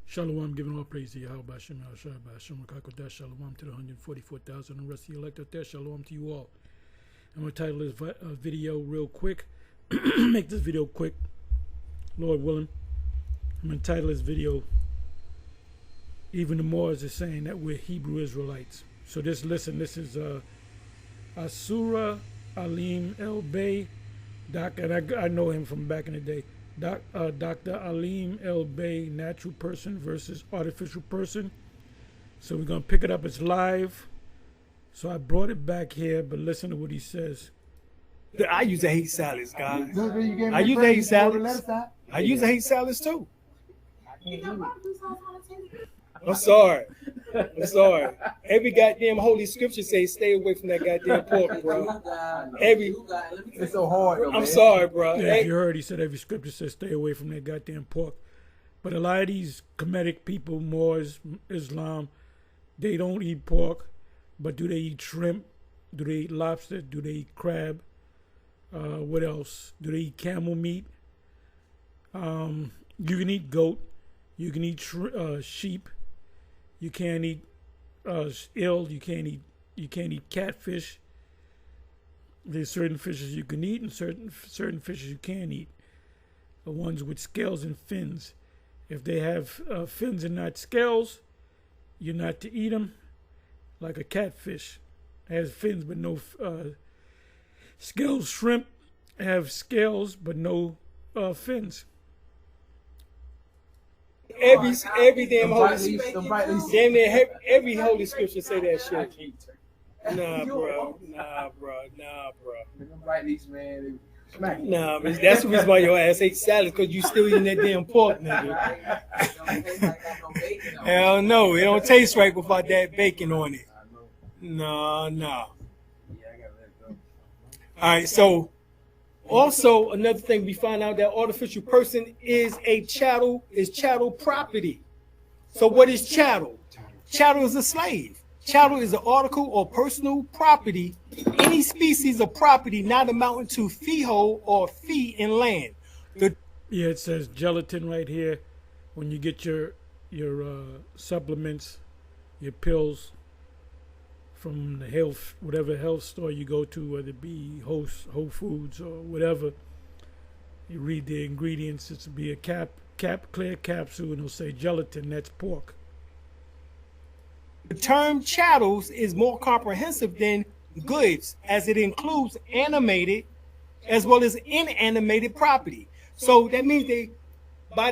Shalom, giving all praise to Yahweh, Hashem, Yahshua, Hashem, Rakakodash, Shalom to the 144,000 and the rest of the elect out there. Shalom to you all. I'm going to title this video real quick. Make this video quick, Lord willing. I'm going to title this video, Even the Moors are saying that we're Hebrew Israelites. So just listen, this is Asura Alim El Bey, and I know him from back in the day. Dr. Alim El Bey, natural person versus artificial person. So we're going to pick it up. It's live. So I brought it back here, but listen to what he says. I use to hate salads, guys. I use to hate salads. I use to hate salads too. I'm sorry. I'm sorry. Every goddamn holy scripture says stay away from that goddamn pork, bro. It's so hard. I'm sorry, bro. Yeah, you heard he said every scripture says stay away from that goddamn pork. But a lot of these Kemetic people, Moors, Islam, they don't eat pork. But do they eat shrimp? Do they eat lobster? Do they eat crab? What else? Do they eat camel meat? You can eat goat. You can eat sheep. You can't eat eel. You can't eat catfish. There's certain fishes you can eat and certain fishes you can't eat. The ones with scales and fins. If they have fins and not scales, you're not to eat them. Like a catfish has fins but no scales. Shrimp have scales but no fins. Every damn holy every holy scripture say that shit. Nah, bro. Nah, but that's the reason why your ass ate salad, because you still eating that damn pork, nigga. Hell no, it don't taste right without that bacon on it. No. All right, so also another thing we find out that artificial person is chattel property. So what is chattel? Chattel is a slave. Chattel is an article or personal property, any species of property not amounting to freehold or fee in land. Yeah, it says gelatin right here. When you get your supplements, your pills from the whatever health store you go to, whether it be Whole Foods or whatever, you read the ingredients. It's be a clear capsule, and it'll say gelatin. That's pork. The term chattels is more comprehensive than goods, as it includes animated as well as inanimated property. So that means by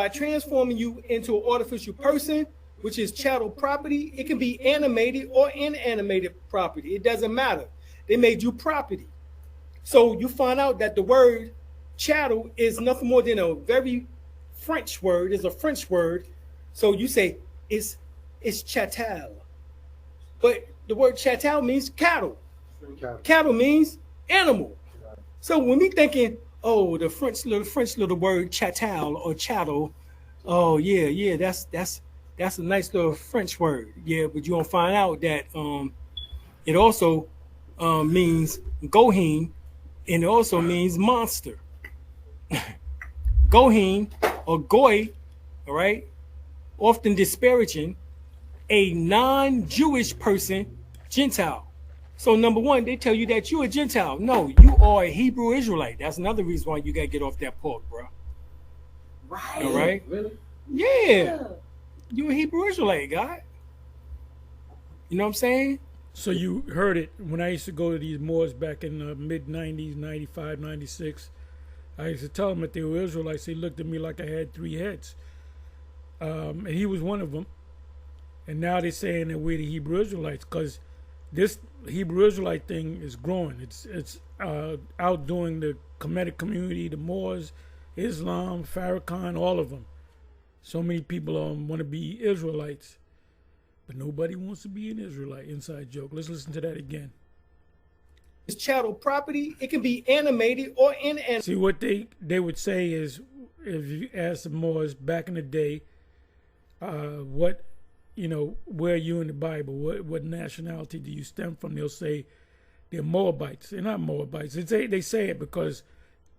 transforming you into an artificial person, which is chattel property, it can be animated or inanimated property. It doesn't matter. They made you property. So you find out that the word chattel is nothing more than a very French word. It's a French word. So you say it's chattel. But the word chattel means cattle. Cattle means animal. So when we thinking, oh, the French little word chattel or chattel, oh yeah, that's a nice little French word. Yeah, but you're gonna find out that it also means gohin, and it also means monster. Gohin or goy, all right, often disparaging a non-Jewish person, Gentile. So number one, they tell you that you're a Gentile. No, you are a Hebrew Israelite. That's another reason why you gotta get off that pork, bro. Right. All right. Really? Yeah. You a Hebrew Israelite, guy. You know what I'm saying? So you heard it. When I used to go to these Moors back in the mid-90s, 95, 96, I used to tell them that they were Israelites. They looked at me like I had three heads. And he was one of them. And now they're saying that we're the Hebrew Israelites, because this Hebrew Israelite thing is growing. It's outdoing the Kemetic community, the Moors, Islam, Farrakhan, all of them. So many people want to be Israelites, but nobody wants to be an Israelite. Inside joke. Let's listen to that again. It's chattel property. It can be animated or inanimated. See, what they would say is, if you ask the Moors back in the day, where are you in the Bible? What nationality do you stem from? They'll say they're Moabites. They're not Moabites. They say it because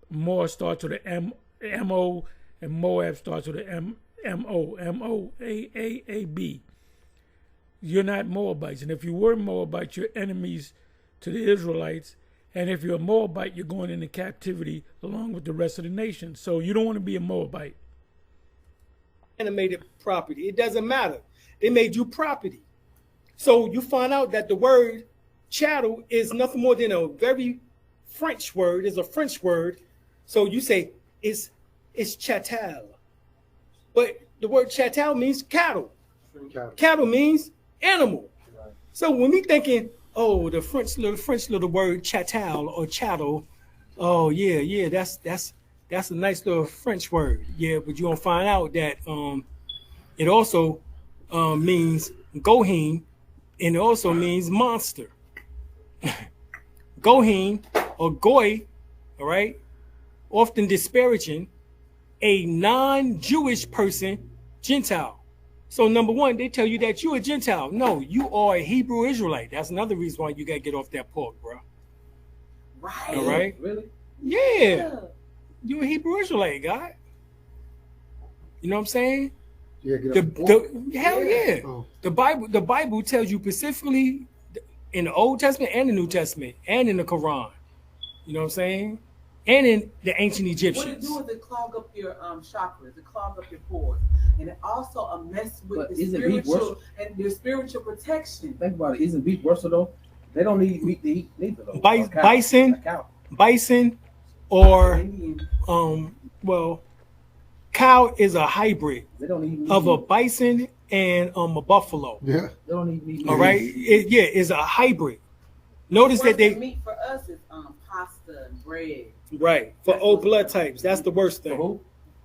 Moor starts with an M-O, and Moab starts with an Moaab. You're not Moabites. And if you were Moabites, you're enemies to the Israelites. And if you're a Moabite, you're going into captivity along with the rest of the nation. So you don't want to be a Moabite. Animated property. It doesn't matter. They made you property. So you find out that the word chattel is nothing more than a very French word. It's a French word. So you say it's chattel. But the word chattel means cattle. Cattle means animal. So when we thinking, oh, the French little word chattel or chattel, oh yeah, that's a nice little French word. Yeah, but you're gonna find out that it also means goheen, and it also means monster. Goheen or goy, all right, often disparaging a non-Jewish person, Gentile. So number one, they tell you that you're a Gentile. No, you are a Hebrew Israelite. That's another reason why you gotta get off that pork, bro. Right. All right. Really? Yeah. You a Hebrew Israelite, guy. You know what I'm saying? Yeah, Hell yeah. Oh. The Bible tells you specifically in the Old Testament and the New Testament and in the Quran. You know what I'm saying? And in the ancient What it Egyptians. do is it clog up your chakras, it clog up your pores, and it also a mess with But the isn't beef worse? spiritual and your spiritual protection. Think about it. Isn't beef worse though? They don't need meat to eat neither though. Bison, A cow. bison, or Indian. well, cow is a hybrid They don't need meat. of a bison and a buffalo. Yeah. They don't need meat. All right, it's a hybrid. Notice that Worse than they meat for us is pasta and bread. right for O blood types. That's the worst For thing. who?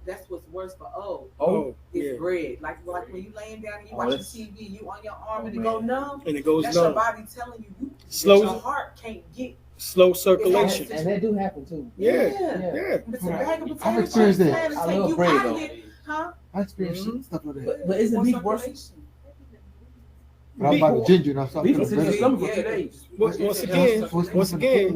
That's what's worse for O. Oh, It's yeah, bread. Like when you laying down and you watching that's- TV, you on your arm and it Oh, go man. numb. and it goes That's your numb. body telling you Slow- that your heart can't get. Slow circulation. and that do happen too. Yeah, Yeah. yeah. It's a bag of potatoes. I've experienced that. trying to I take love you bread, out of though. it, huh? I experienced Mhm. stuff like that. But isn't More beef worse? circulation. When I was about to ginger and I started Beef feeling is in your better. stomach for 2 days. Once again,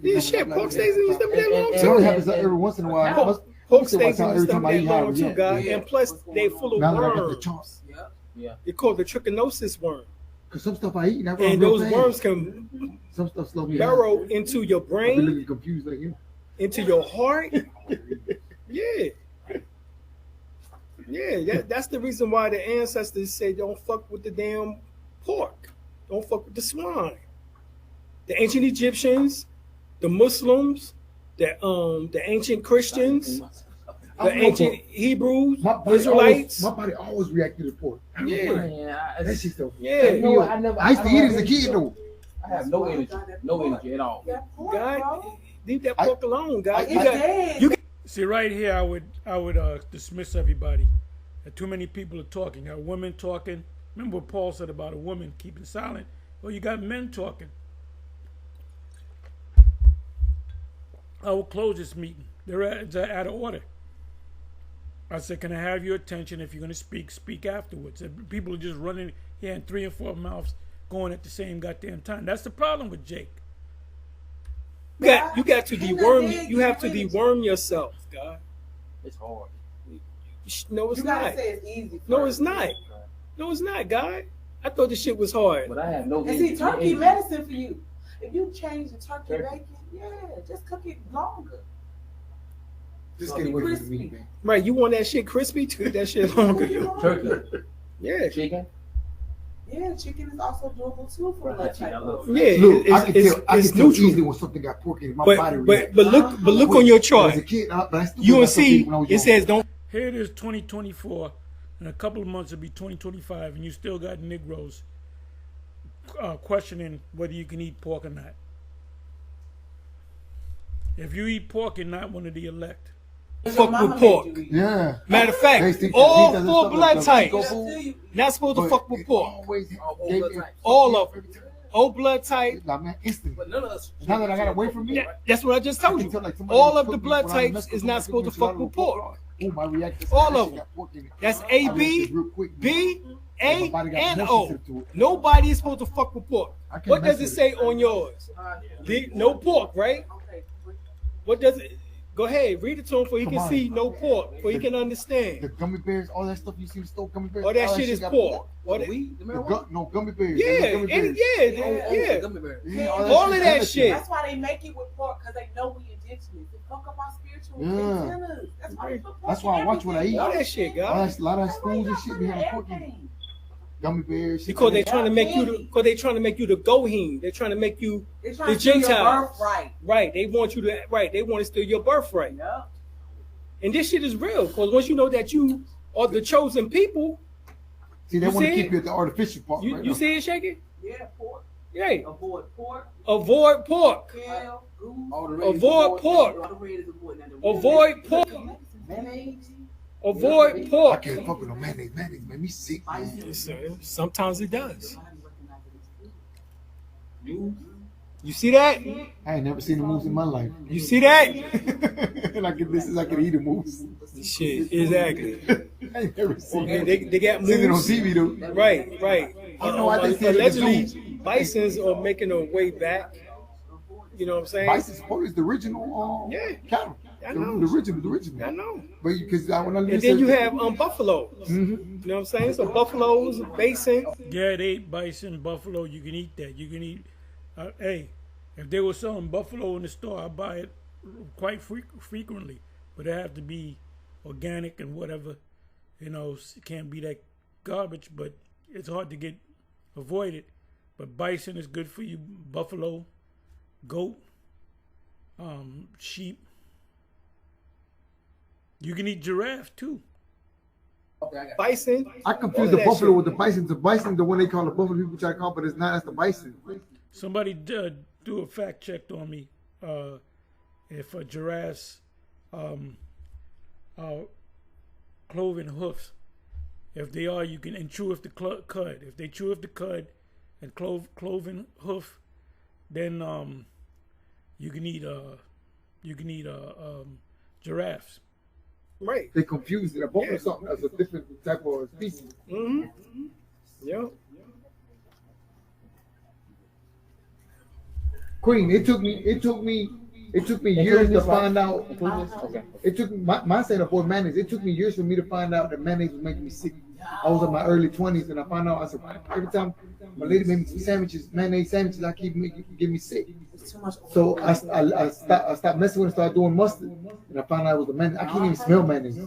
yeah, shit, pork stays in your stomach that long It too. only happens every once in a while. How? Must- Pork say stays in every your time stomach I that eat high, long too, yeah. guys. Yeah. And plus, they full of Now that I got the worms. chance. Yep. Yeah. They're called the trichinosis worm. Because some stuff I eat, and I run And real those fast. worms can Some stuff slow me down. burrow into your I've been brain, looking confused like you. into your heart. Yeah. Yeah, that's the reason why the ancestors say don't fuck with the damn pork. Don't fuck with the swine. The ancient Egyptians, the Muslims, the ancient Christians, the ancient Hebrews, Israelites. My body always reacted to pork. I don't know Yeah. why. Yeah, That shit so. Yeah. You know what? I never. I used to don't eat it have as a energy, kid though. I have no energy. No energy at all. Yeah, pork, God, bro. leave that pork alone, guys. It's You got, dead. you See, right here, I would dismiss everybody. Too many people are talking. Got women talking. Remember what Paul said about a woman keeping silent? Well, you got men talking. I will close this meeting. It's out of order. I said, can I have your attention? If you're going to speak, speak afterwards. And people are just running here in 3 and 4 mouths going at the same goddamn time. That's the problem with Jake. you got to deworm. You have to deworm yourself, God. It's hard. No, it's You gotta not. say it's easy. No, first. it's not. No, it's not, God. I thought this shit was hard. But I have no And energy. see, turkey medicine for you. If you change the turkey bacon, yeah, just cook it longer. Just So get be away from the crispy. meat, man. Right, you want that shit crispy? Cook that shit longer. Turkey, Yeah, chicken. Yeah, chicken is also doable too for blood type. I love yeah. Look, I It's, can it's, tell. I it's can tell neutral. easily when something got pork in it. My body reacts. But look on your chart. As a kid, but I still You feel will like something see when I was it young. says don't. Here it is 2024. In a couple of months, it'll be 2025, and you still got Negroes questioning whether you can eat pork or not. If you eat pork, you're not one of the elect. Fuck with pork. Yeah. Matter of They fact, think all that he doesn't 4 fuck blood with types them. not supposed to But fuck with it pork. always All gave blood me- types. All of them. O blood type. Nah, man, instantly. But none of us. Now that I got away from me, That's what I just I told can you. tell, like, somebody All of cooked the me blood when I was types Mexico, is not somebody supposed to cooked me fuck with enchilada pork. Boom, I reacted. All That of shit them. got pork in it. That's I A, reacted B, real quick, man. B, A, My body got and more O. sensitive to it. Nobody is supposed to fuck with pork. I can't What does mess it with say on yours? No pork, right? Okay. What does it? Go ahead, read it to him so he Come can on. see no pork, so he can The understand. gummy bears, all that stuff you see in the store, gummy bears. All that shit is got pork. All The that, weed, the The marijuana. no gummy bears. yeah, Gummy and bears. yeah. Gummy bears. Yeah, All of that shit. That's why they make it with pork, because they know we indigenous. They fuck up our spiritual Yeah. antennas. That's why they put pork That's why in I watch what I eat. All that shit, All guys. that, a lot of That's why schools you and shit got be some having of pork in it. everything. Gummy bears. shit Because like they're trying to make you, Candy. because they're trying to make you the Goheen. They're trying to make you They trying the to steal your Gentiles. birthright. Right. They want you to, right. They want to steal your birthright. Yup. And this shit is real. Because once you know that you are the chosen people, See, they You want to see keep it? you at the artificial part. you, right you now. see it, Shaky? Yeah, pork. Yeah. Avoid pork, Avoid pork. kale, goose. All the red Avoid pork. All the red is avoid. Now the Avoid pork. mayonnaise. Avoid I pork. can't fuck with no mayonnaise. Mayonnaise make me sick, man. Listen, sometimes it does. You see that? I ain't never seen a moose in my life. You see that? And I can, this is I can eat a moose. Shit, exactly. I ain't never seen Okay, it. they got Seen it on moves. TV though. Right, right. I don't know why they said it was Allegedly, zoo. bisons are making a way back. You know what I'm saying? Bison's supposed is the original Yeah. cattle. I The, know. the original. I know. But because when I And then you have buffaloes. You know what I'm saying? So buffaloes, bison. Yeah, they eat bison, buffalo. You can eat that. You can eat. Hey, if they were selling buffalo in the store, I buy it quite frequently. But it have to be organic and whatever. You know, it can't be that garbage. But it's hard to get avoided. But bison is good for you. Buffalo, goat, sheep. You can eat giraffe too. Okay, I got Bison. I all confuse of the that buffalo shit. with the bison. The bison, the one they call the buffalo, people try to call, but it's not. That's the bison. Somebody do a fact check on me. If a giraffe's cloven hoofs, if they are, you can and chew off the cud. If they chew off the cud and cloven hoof, then you can eat giraffes. Right. They confuse it. A buffalo something as a different type of species. Mm-hmm. Yep. Queen, it took me years to find out. Okay. It took my saying avoid mayonnaise. It took me years for me to find out that mayonnaise was making me sick. I was in my early 20s and I found out. I said every time my lady made me some sandwiches, mayonnaise sandwiches, I keep getting me sick. It's too much. So I stopped messing with it and started doing mustard. And I found out it was the mayonnaise. I can't even smell mayonnaise.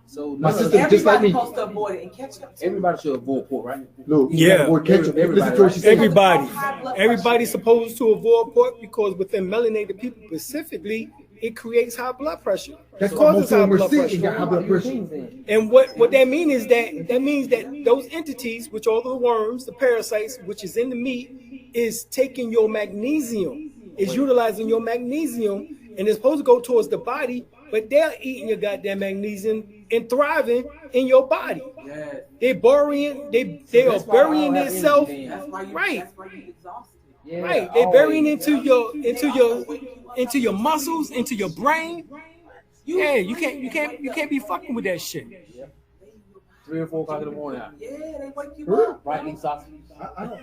So My none of sister- us- just like me. Everybody's supposed to avoid it and ketchup. too. everybody should avoid pork, right? Look, Yeah. avoid ketchup. Everybody, Listen to what she said. Everybody. Everybody's supposed to avoid pork because within melanated people specifically, it creates high blood pressure. That's It why causes most of high them were blood sick and got pressure. high blood pressure. And what that means is that means that those entities, which are the worms, the parasites, which is in the meat, is taking your magnesium, is utilizing your magnesium, and it's supposed to go towards the body, but they're eating your goddamn magnesium and thriving in your body. Yeah. They're burying, they are That's why I burying don't have themselves. energy then. That's why you. Right. That's why you exhausted. Yeah, Right, they're burying always. into your muscles, into your brain. Yeah, you can't be fucking with that shit. 3 or 4 o'clock in the morning. Yeah, they wake you up. Right, eat sausage.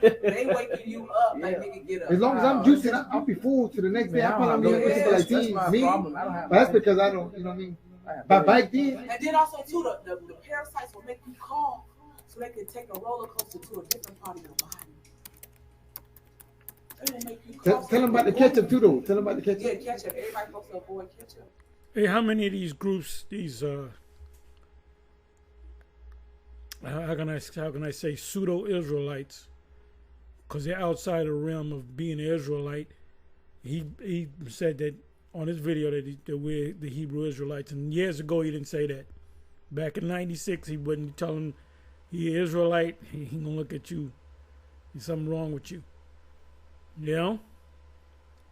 They waking you up like nigga get up. As long as I'm juicing, I'll be full to the next day. I probably Man, only eat for like that's 10 my me. problem. I don't have. But that's because I don't, you know what I mean? I have But back then, And then also too, the parasites will make you cough, so they can take a roller coaster to a different part of your body. They will make you cough. tell them about the ketchup too, though. Tell them about the Yeah, ketchup. ketchup. Everybody's supposed to avoid ketchup. Hey, how many of these groups, these how can I say pseudo Israelites, because they're outside the realm of being an Israelite. He said that on his video that we're the Hebrew Israelites, and years ago he didn't say that. Back in '96, he wasn't telling he Israelite. He gonna look at you. There's something wrong with you. You know.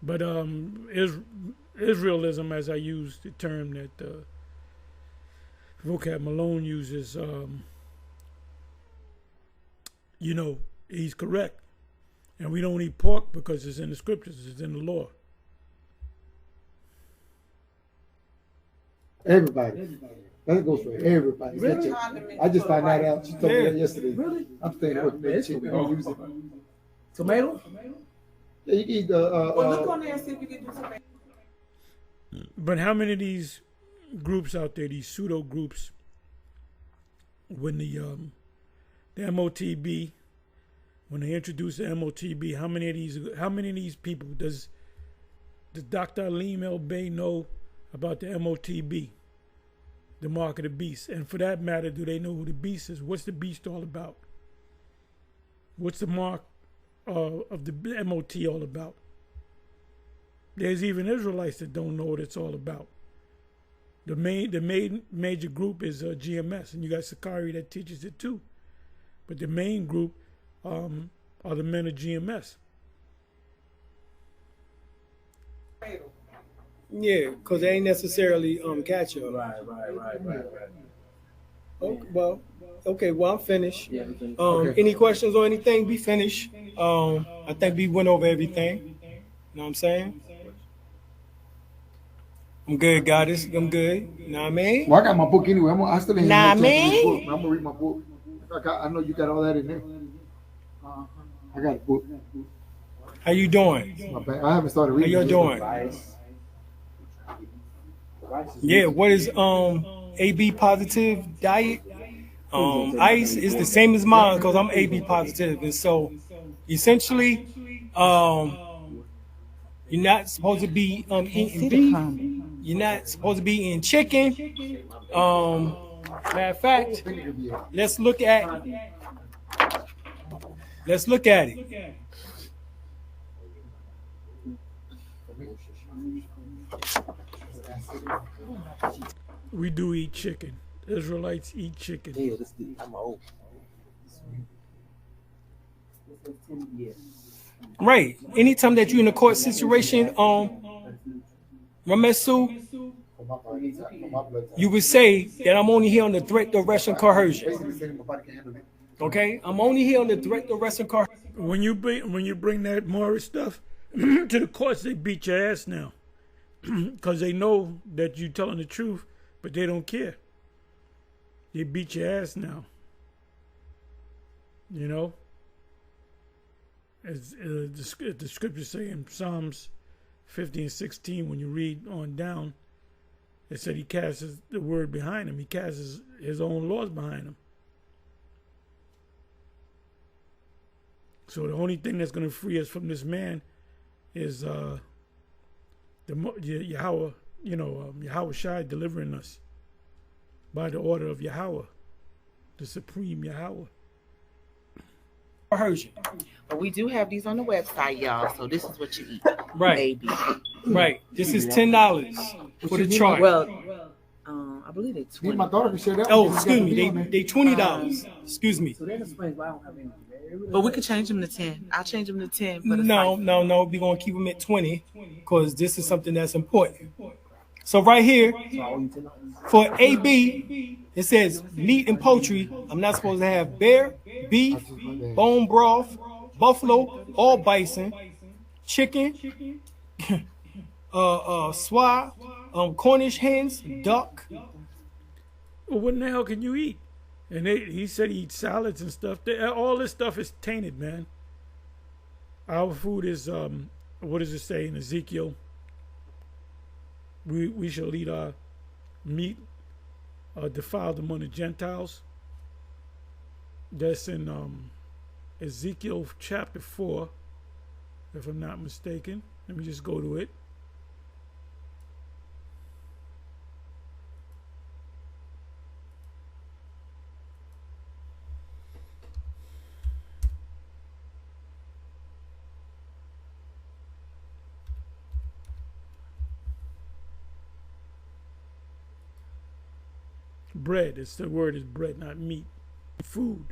But Israelism, as I use the term that Vocab Malone uses, you know, he's correct. And we don't eat pork because it's in the scriptures, it's in the law. Everybody. That goes for everybody. Really? I just found that out. She told me that yesterday. Really? I'm staying with that shit. We don't use it. Tomato? Yeah, you can eat Well, look on there and see if you can do something. But how many of these groups out there, these pseudo groups, when the MOTB, when they introduce the MOTB, how many of these people does Dr. Alim El Bey know about the MOTB, the mark of the beast? And for that matter, do they know who the beast is? What's the beast all about? What's the mark of the MOT all about? There's even Israelites that don't know what it's all about. The main major group is GMS, and you got Sakari that teaches it too. But the main group are the men of GMS. Yeah, because they ain't necessarily catch up. Right. Okay, well, I'm finished. Yeah, we can- Any questions or anything? Be finished. I think we went over everything. You know what I'm saying? I'm good, Goddess. I'm good. You know what I mean? Well, I got my book anyway. I still ain't Nah, had time to read the man. book. I'm gonna read my book. I know you got all that in there. I got a book. How you doing? My bad. I haven't started How reading. you it. doing? Rice. Yeah, what is AB positive diet? Ice is the same as mine because I'm AB positive, and so essentially, you're not supposed to be eating beef. You're not supposed to be eating chicken. Matter of fact, let's look at it. We do eat chicken. Israelites eat chicken. Yeah, I'm old. Right. Anytime that you're in a court situation, Ramesu, you would say that I'm only here on the threat, duress, and coercion. Okay, I'm only here on the threat, duress, and coercion. When you bring that Morris stuff to the courts, they beat your ass now, because they know that you're telling the truth, but they don't care. They beat your ass now. You know, as the scriptures say in Psalms 50 and 16, when you read on down, it said he casts the word behind him. He casts his own laws behind him. So the only thing that's going to free us from this man is Yahweh, Yahweh Shai delivering us by the order of Yahweh, the supreme Yahweh. Coercion. But we do have these on the website, y'all. So this is what you eat. Right. Baby. Right. This is $10 for the chart. Well, I believe they Me and 20. my daughter can share that. Oh, one. excuse me. They $20. Excuse me. So that explains why I don't have any. But we could change them to 10. I'll change them to 10. For the No. We're gonna keep them at 20 because this is something that's important. So right here So I owe you $10. for AB, it says meat and poultry. I'm not supposed to have bear, beef, bone broth, buffalo, or bison, chicken, swine, Cornish hens, duck. Well, what in the hell can you eat? And he said he eats salads and stuff. All this stuff is tainted, man. Our food is, what does it say in Ezekiel? We shall eat our meat defiled among the Gentiles. That's in Ezekiel chapter 4, if I'm not mistaken. Let me just go to it. Bread. It's the word is bread, not meat. Food.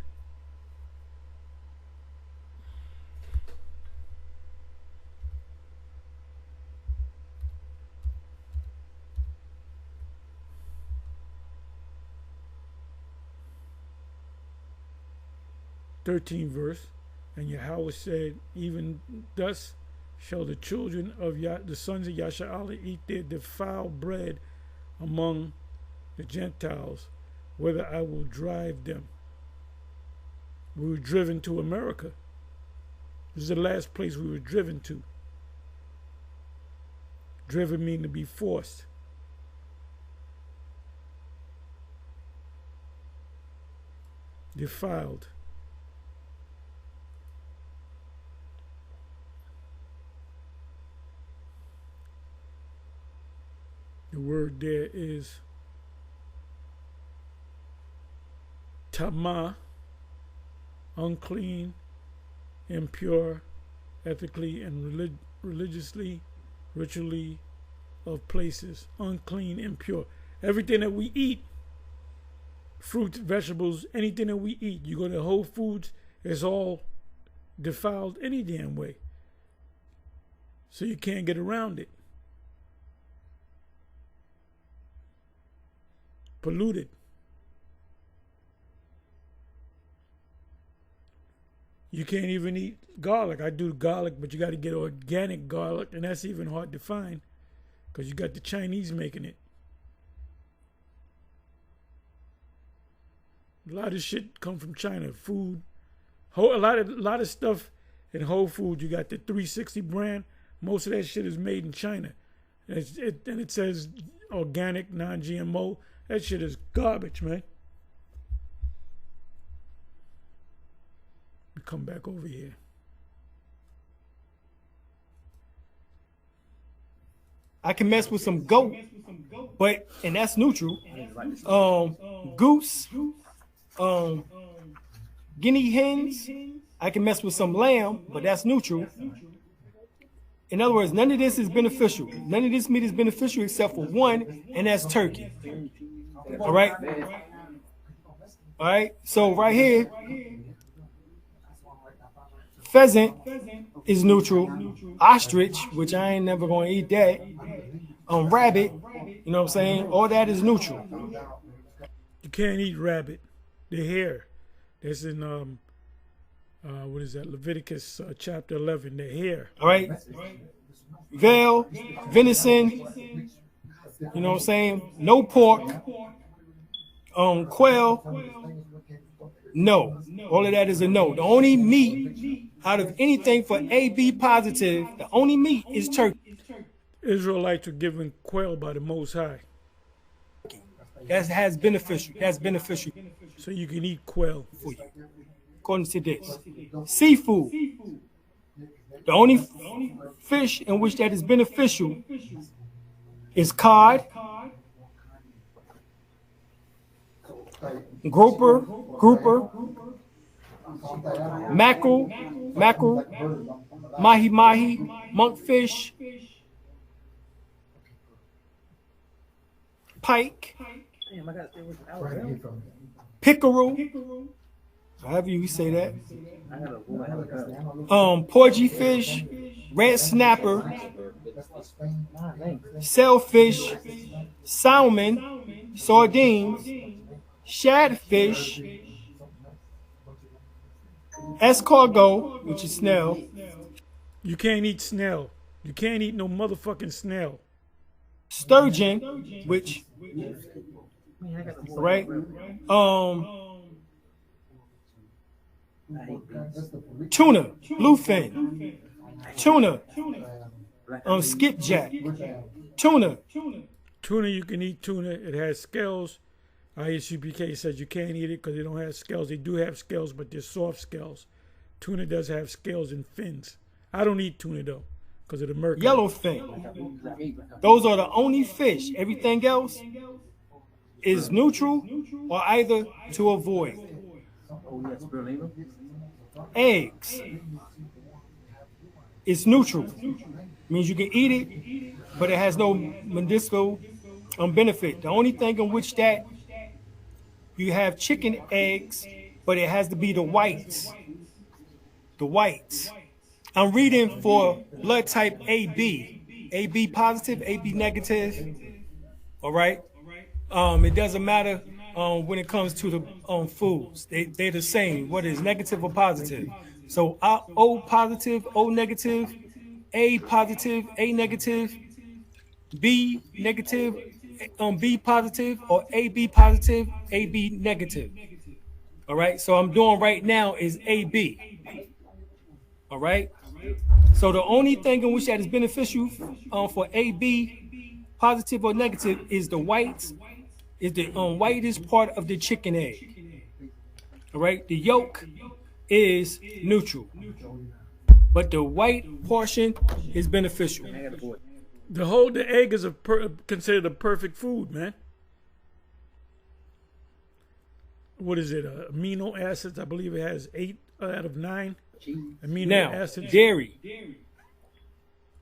'13th verse, and Yahweh said, "Even thus shall the children of the sons of Yasha'Allah eat their defiled bread among the Gentiles, whether I will drive them." We were driven to America. This is the last place we were driven to. Driven mean to be forced. Defiled. The word there is tama, unclean, impure, ethically and religiously, ritually, of places, unclean, impure. Everything that we eat, fruits, vegetables, anything that we eat, you go to Whole Foods, it's all defiled any damn way. So you can't get around it. Polluted. You can't even eat garlic. I do garlic, but you got to get organic garlic, and that's even hard to find because you got the Chinese making it. A lot of shit come from China. Food, a lot of stuff in Whole Foods. You got the 360 brand. Most of that shit is made in China, and it says organic, non-GMO. That shit is garbage, man. We come back over here. I can mess with some goat, and that's neutral. Goose, guinea hens. I can mess with some lamb, but that's neutral. In other words, none of this is beneficial. None of this meat is beneficial except for one, and that's turkey. All right? All right? So right here, pheasant is neutral. Ostrich, which I ain't never going to eat that. Rabbit, you know what I'm saying? All that is neutral. You can't eat rabbit. The hair. That's in, what is that? Leviticus chapter 11, the hair. All right? Veal, venison, you know what I'm saying? No pork. Quail, no. All of that is a no. The only meat out of anything for AB positive, the only meat is turkey. Israelites were given quail by the Most High. That's beneficial. That's beneficial So you can eat quail. for you. According to this. Seafood. The only fish in which that is beneficial is cod, grouper, mackerel, mahi, monkfish, pike, pickerel, however you say that, porgy fish, red snapper, sailfish, salmon, sardines, shadfish, escargot, which is snail. You can't eat snail. You can't eat no motherfucking snail. Sturgeon, which, right? Tuna, bluefin, tuna, skipjack, tuna. Tuna, you can eat tuna. It has scales. ISUPK says you can't eat it because they don't have scales. They do have scales, but they're soft scales. Tuna does have scales and fins. I don't eat tuna though because of the mercury. Yellowfin. Those are the only fish. Everything else is neutral or either to avoid. Eggs. It's neutral. Means you can eat it, but it has no medicinal benefit. The only thing in which that you have chicken eggs, but it has to be the whites. The whites. I'm reading for blood type AB. AB positive, AB negative. All right. It doesn't matter when it comes to the foods. They're the same, whether it's negative or positive. So O positive, O negative, A positive, A negative, B negative, B positive, or AB positive, AB negative. All right. So I'm doing right now is AB. All right. So the only thing in which that is beneficial for AB, positive or negative, is the whites, is the whitest part of the chicken egg. All right, the yolk is neutral, but the white portion is beneficial. The egg is considered a perfect food, man. What is it? Amino acids. I believe it has 8 out of 9 amino acids. Dairy.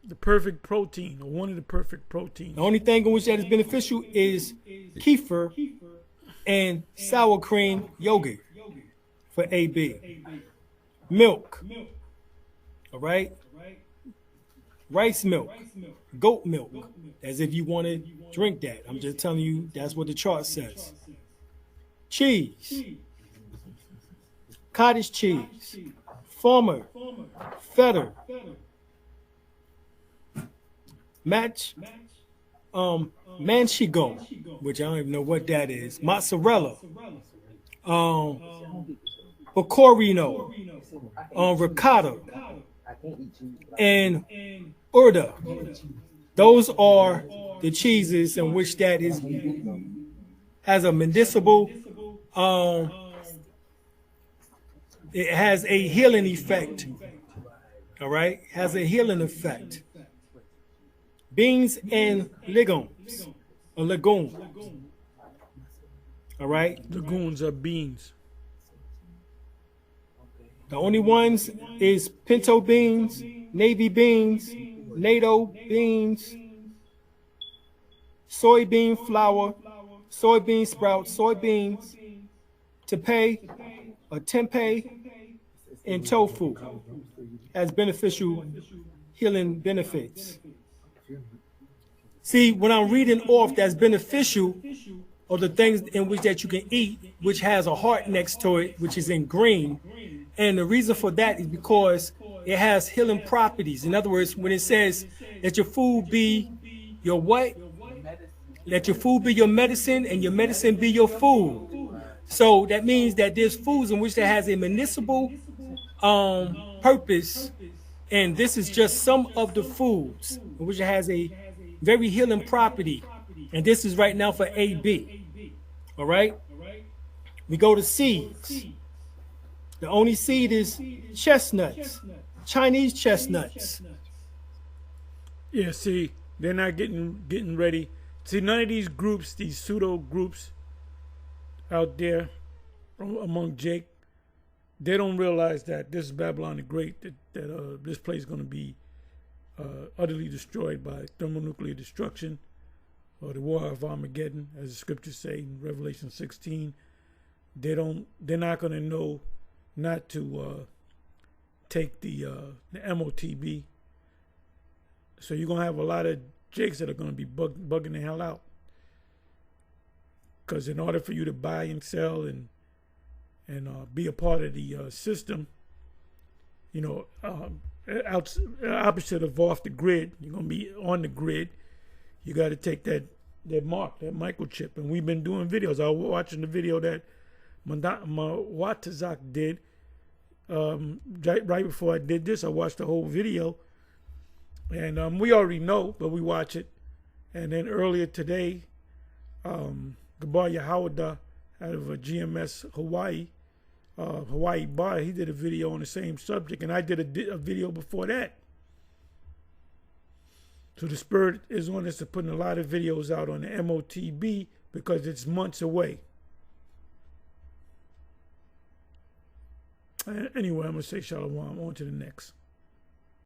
The perfect protein, or one of the perfect proteins. The only thing in which that is beneficial is kefir and sour cream yogurt for AB. Milk. All right. Rice milk. Goat milk. As if you want to drink that. I'm just telling you that's what the chart says. Cheese. Cottage cheese. Farmer. Feta. Manchego, which I don't even know what that is. Mozzarella. Pecorino. Ricotta. And Urda. Those are the cheeses in which that is has a medicinal it has a healing effect. All right, has a healing effect. Beans and legumes, a legume. All right, Legumes are beans. the only ones is pinto beans, navy beans, NATO beans, soybean flour, soybean sprouts, soybeans, tempeh, and tofu as beneficial healing benefits. See, when I'm reading off that's beneficial, or the things in which that you can eat, which has a heart next to it, which is in green, and the reason for that is because it has healing properties. In other words, when it says that your food be your what? Let your food be your medicine, and your medicine be your food. So that means that there's foods in which that has a medicinal purpose, and this is just some of the foods in which it has a very healing property. And this is right now for AB. All right? We go to seeds. The only seed is chestnuts, Chinese chestnuts. Yeah, see, they're not getting ready. See, none of these groups, these pseudo groups out there among Jake, they don't realize that this is Babylon the Great, that this place is going to be utterly destroyed by thermonuclear destruction, or the war of Armageddon, as the scriptures say in Revelation 16. They're not going to know not to take the MOTB. So you're going to have a lot of Jakes that are going to be bugging the hell out. Because in order for you to buy and sell and be a part of the system, you know, opposite of off the grid, you're going to be on the grid. You got to take that mark, that microchip. And we've been doing videos. I was watching the video that Watazak did. Right before I did this, I watched the whole video. And we already know, but we watch it. And then earlier today, Gabar Yahawada out of GMS Hawaii Bar, he did a video on the same subject, and I did a video before that. So the spirit is on us to putting a lot of videos out on the MOTB because it's months away. Anyway, I'm going to say shalom. On to the next.